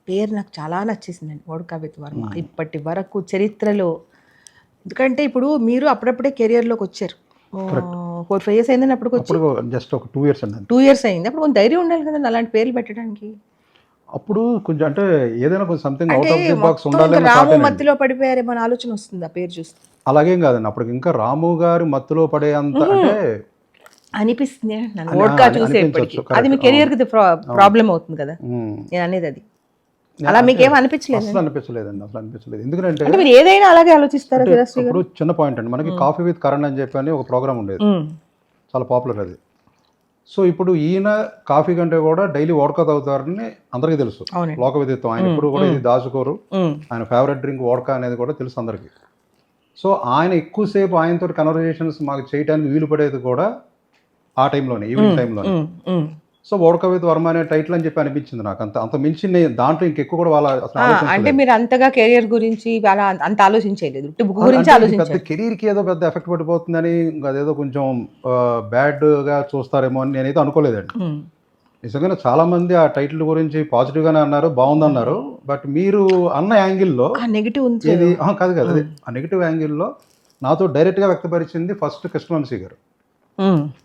పేరు నాకు చాలా నచ్చేసిందండి, వోడ్కా విత్ వర్మ. ఇప్పటి వరకు చరిత్రలో, ఎందుకంటే ఇప్పుడు మీరు అప్పుడప్పుడే కెరియర్లోకి వచ్చారు, 4-5 ఇయర్స్ అయిందని అప్పటికి వచ్చి. అప్పుడు జస్ట్ ఒక 2 years అండి. 2 years అయింది. అప్పుడు కొంచెం ధైర్యం ఉండాలి కదండి అలాంటి పేర్లు పెట్టడానికి. అప్పుడు కొంచెం అంటే ఏదైనా కొంచెం సంథింగ్ అంటే అవుట్ ఆఫ్ ది బాక్స్ మొత్తం ఇంకా ఉండాలని రాము థాట్. మత్తులో పడిపోయారేమో అని ఆలోచన వస్తుంది ఆ పేరు చూస్తే. అలాగేం కాదండి, అప్పటికి ఇంకా రాము గారి మత్తులో పడే అంత అంటే అనిపిస్తుంది వోడ్కా చూసే ఇప్పటికి. అది మీ కెరియర్ కి ప్రాబ్లం అవుతుంది కదా నేను అనేది. అది అలా మీకేం అనిపించలేదు? అసలు అనిపించలేదండి, అసలు అనిపించలేదు. ఎందుకంటే అంటే మీరు ఏదైనా అలాగే ఆలోచిస్తారా శిరశ్రీ గారు? ఇప్పుడు చిన్న పాయింట్ అండి, మనకి కాఫీ విత్ కరణ్ అని చెప్పి ఒక ప్రోగ్రామ్ ఉండేది, చాలా పాపులర్ అది. సో ఇప్పుడు ఈయన కాఫీ కంటే కూడా డైలీ వోడ్కా తాగుతారని అందరికీ తెలుసు, లోక విదిత్వం. ఆయన ఇప్పుడు కూడా ఇది దాచుకోరు, ఆయన ఫేవరెట్ డ్రింక్ వోడ్కా అనేది కూడా తెలుసు అందరికీ. సో ఆయన ఎక్కువసేపు ఆయనతో కన్వర్జేషన్స్ మాకు చేయడానికి వీలు పడేది కూడా ఆ టైంలోనే, ఈవినింగ్ టైంలోనే. సో వోడ్కా విత్ వర్మ అనే టైటిల్ అని చెప్పి అనిపించింది నాకు. అంత మించి దాంట్లో ఇంకెక్కువ కూడా వాళ్ళ అంటే మీరు అంతగా కెరియర్ గురించి అలా అంత ఆలోచించలేదు, బుక్ గురించి ఆలోచించారు. పెద్ద కెరీర్కి ఏదో పెద్ద ఎఫెక్ట్ పడిపోతుందని, అదేదో కొంచెం బ్యాడ్గా చూస్తారేమో అని నేనైతే అనుకోలేదండి. నిజంగానే చాలా మంది ఆ టైటిల్ గురించి పాజిటివ్గానే అన్నారు, బాగుందన్నారు. బట్ మీరు అన్న యాంగిల్లో నెగిటివ్ ఇది కాదు కదా, ఆ నెగిటివ్ యాంగిల్లో నాతో డైరెక్ట్గా వ్యక్తపరిచింది ఫస్ట్ కృష్ణవంశీ గారు.